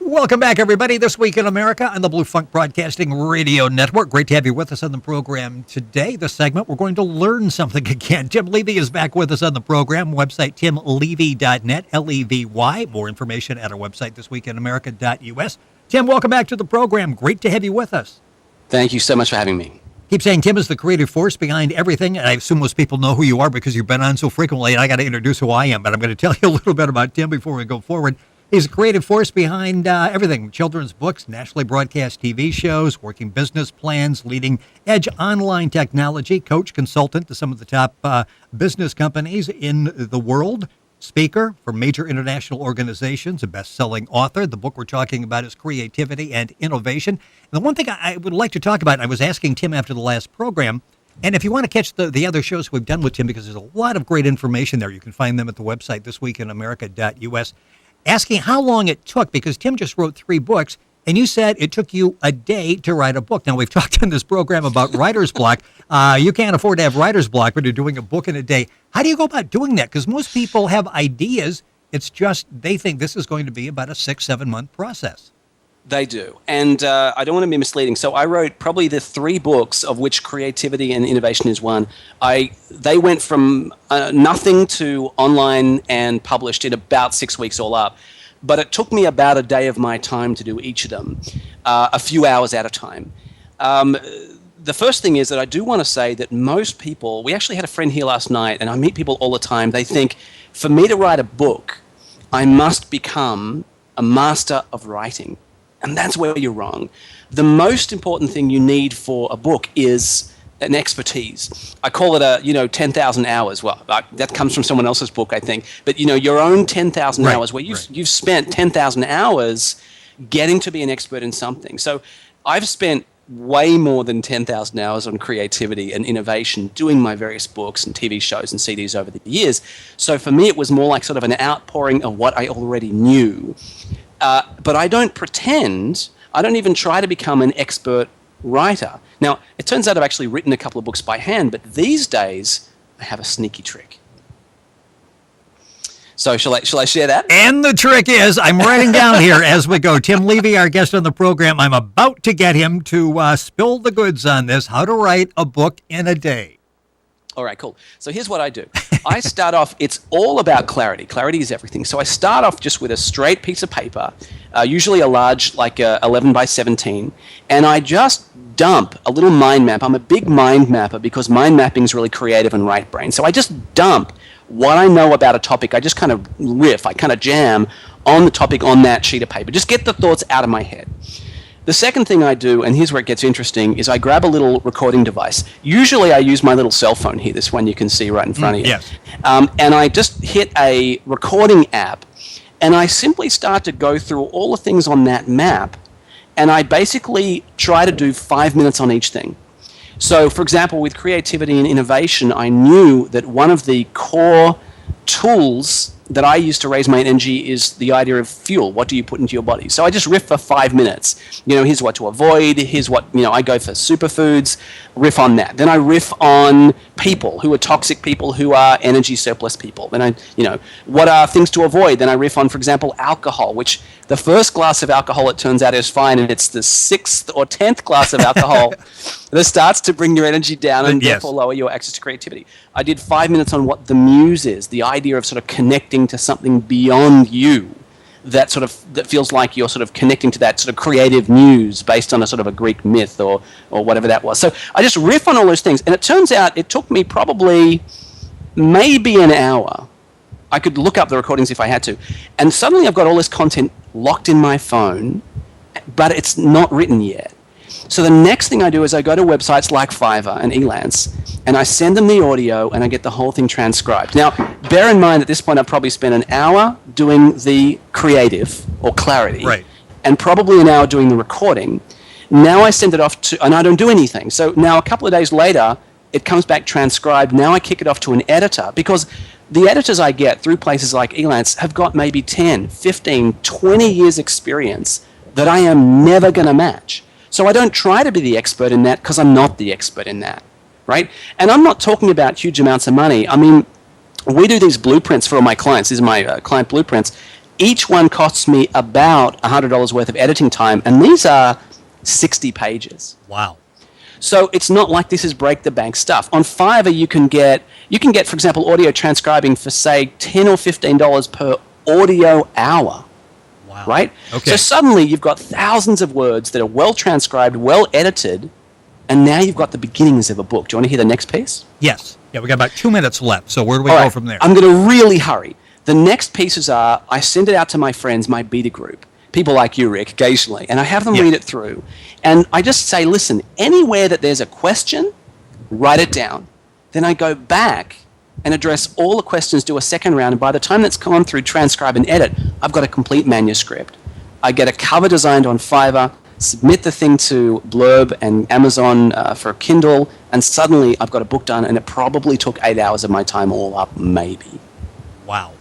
Welcome back, everybody. This Week in America on the Blue Funk Broadcasting Radio Network. Great to have you with us on the program today. This segment, we're going to learn something again. Tim Levy is back with us on the program. Website, timlevy.net, L-E-V-Y. More information at our website, thisweekinamerica.us. Tim, welcome back to the program. Great to have you with us. Thank you so much for having me. Keep saying Tim is the creative force behind everything, and I assume most people know who you are because you've been on so frequently, and I got to introduce who I am, but I'm going to tell you a little bit about Tim before we go forward. He's a creative force behind everything, children's books, nationally broadcast TV shows, working business plans, leading edge online technology, coach, consultant to some of the top business companies in the world, speaker for major international organizations, a best-selling author. The book we're talking about is Creativity and Innovation. And the one thing I would like to talk about, and I was asking Tim after the last program, and if you want to catch the other shows we've done with Tim, because there's a lot of great information there, you can find them at the website, thisweekinamerica.us. Asking how long it took, because Tim just wrote 3 books, and you said it took you a day to write a book. Now, we've talked on this program about writer's block. You can't afford to have writer's block when you're doing a book in a day. How do you go about doing that? Because most people have ideas. It's just they think this is going to be about a 6-7 month process. They do. And I don't want to be misleading. So I wrote probably the 3 books, of which Creativity and Innovation is one. They went from nothing to online and published in about 6 weeks all up. But it took me about a day of my time to do each of them, a few hours at a time. The first thing is that I do want to say that most people, we actually had a friend here last night, and I meet people all the time, they think, for me to write a book, I must become a master of writing. And that's where you're wrong. The most important thing you need for a book is an expertise. I call it 10,000 hours. Well, that comes from someone else's book, I think. But, your own 10,000 hours where you've spent 10,000 hours getting to be an expert in something. So I've spent way more than 10,000 hours on creativity and innovation doing my various books and TV shows and CDs over the years. So for me, it was more like sort of an outpouring of what I already knew. But I don't pretend, I don't even try to become an expert writer. Now, it turns out I've actually written a couple of books by hand, but these days I have a sneaky trick. So shall I share that? And the trick is, I'm writing down here as we go. Tim Levy, our guest on the program, I'm about to get him to spill the goods on this, how to write a book in a day. All right, cool. So here's what I do. I start off, it's all about clarity. Clarity is everything. So I start off just with a straight piece of paper, usually a large, like 11 by 17, and I just dump a little mind map. I'm a big mind mapper because mind mapping is really creative and right brain. So I just dump what I know about a topic. I just kind of riff, I kind of jam on the topic on that sheet of paper. Just get the thoughts out of my head. The second thing I do, and here's where it gets interesting, is I grab a little recording device. Usually I use my little cell phone here, this one you can see right in front of you. Yes. And I just hit a recording app, and I simply start to go through all the things on that map, and I basically try to do 5 minutes on each thing. So, for example, with creativity and innovation, I knew that one of the core tools that I use to raise my energy is the idea of fuel. What do you put into your body? So I just riff for 5 minutes. Here's what to avoid. Here's what, I go for superfoods, riff on that. Then I riff on people who are toxic people, who are energy surplus people. Then what are things to avoid? Then I riff on, for example, alcohol, which the first glass of alcohol, it turns out, is fine, and it's the 6th or 10th glass of alcohol that starts to bring your energy down and therefore lower your access to creativity. I did 5 minutes on what the muse is, the idea of sort of connecting to something beyond you that feels like you're sort of connecting to that sort of creative muse based on a sort of a Greek myth or whatever that was. So I just riff on all those things, and it turns out it took me probably maybe an hour. I could look up the recordings if I had to, and suddenly I've got all this content locked in my phone, but it's not written yet. So the next thing I do is I go to websites like Fiverr and Elance, and I send them the audio, and I get the whole thing transcribed. Now, bear in mind at this point I've probably spent an hour doing the creative or clarity, and probably an hour doing the recording. Now I send it off to, and I don't do anything. So now a couple of days later, it comes back transcribed. Now I kick it off to an editor, because the editors I get through places like Elance have got maybe 10, 15, 20 years experience that I am never going to match. So I don't try to be the expert in that because I'm not the expert in that, right? And I'm not talking about huge amounts of money. I mean, we do these blueprints for all my clients. These are my client blueprints. Each one costs me about $100 worth of editing time, and these are 60 pages. Wow. So it's not like this is break the bank stuff. On Fiverr, you can get, for example, audio transcribing for say $10 or $15 per audio hour. Wow. Right? Okay. So suddenly you've got thousands of words that are well transcribed, well edited, and now you've got the beginnings of a book. Do you want to hear the next piece? Yes. Yeah, we got about 2 minutes left. So where do we All go right. from there? I'm going to really hurry. The next pieces are, I send it out to my friends, my beta group, people like you, Rick, occasionally, and I have them read it through. And I just say, listen, anywhere that there's a question, write it down. Then I go back and address all the questions, do a second round, and by the time that's gone through transcribe and edit, I've got a complete manuscript. I get a cover designed on Fiverr, submit the thing to Blurb and Amazon for Kindle, and suddenly I've got a book done, and it probably took 8 hours of my time all up, maybe. Wow.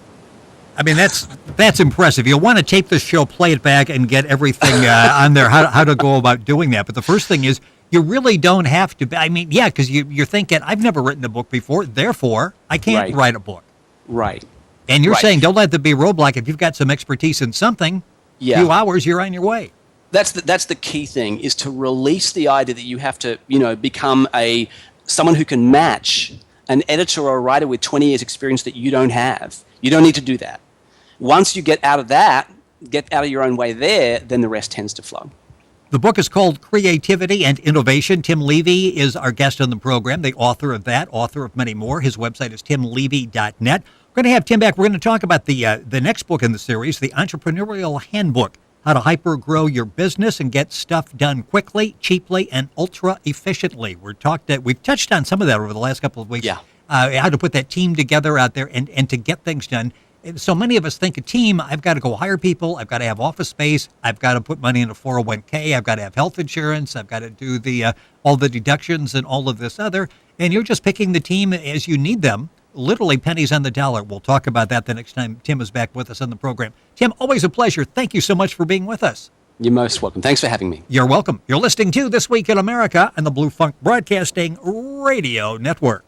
I mean, that's impressive. You'll want to tape this show, play it back, and get everything on there, how to go about doing that. But the first thing is, you really don't have to. I mean, yeah, because you're thinking, I've never written a book before, therefore, I can't write a book. Right. And you're saying, don't let that be a roadblock. If you've got some expertise in something, few hours, you're on your way. That's the key thing, is to release the idea that you have to, become someone who can match an editor or a writer with 20 years experience that you don't have. You don't need to do that. Once you get out of that, get out of your own way there, then the rest tends to flow. The book is called Creativity and Innovation. Tim Levy is our guest on the program, the author of that, author of many more. His website is timlevy.net. We're going to have Tim back. We're going to talk about the next book in the series, The Entrepreneurial Handbook, how to hyper-grow your business and get stuff done quickly, cheaply, and ultra-efficiently. We've touched on some of that over the last couple of weeks. Yeah. How to put that team together out there and to get things done. So many of us think a team, I've got to go hire people, I've got to have office space, I've got to put money in a 401k, I've got to have health insurance, I've got to do all the deductions and all of this other, and you're just picking the team as you need them, literally pennies on the dollar. We'll talk about that the next time Tim is back with us on the program. Tim, always a pleasure. Thank you so much for being with us. You're most welcome. Thanks for having me. You're welcome. You're listening to This Week in America on the Blue Funk Broadcasting Radio Network.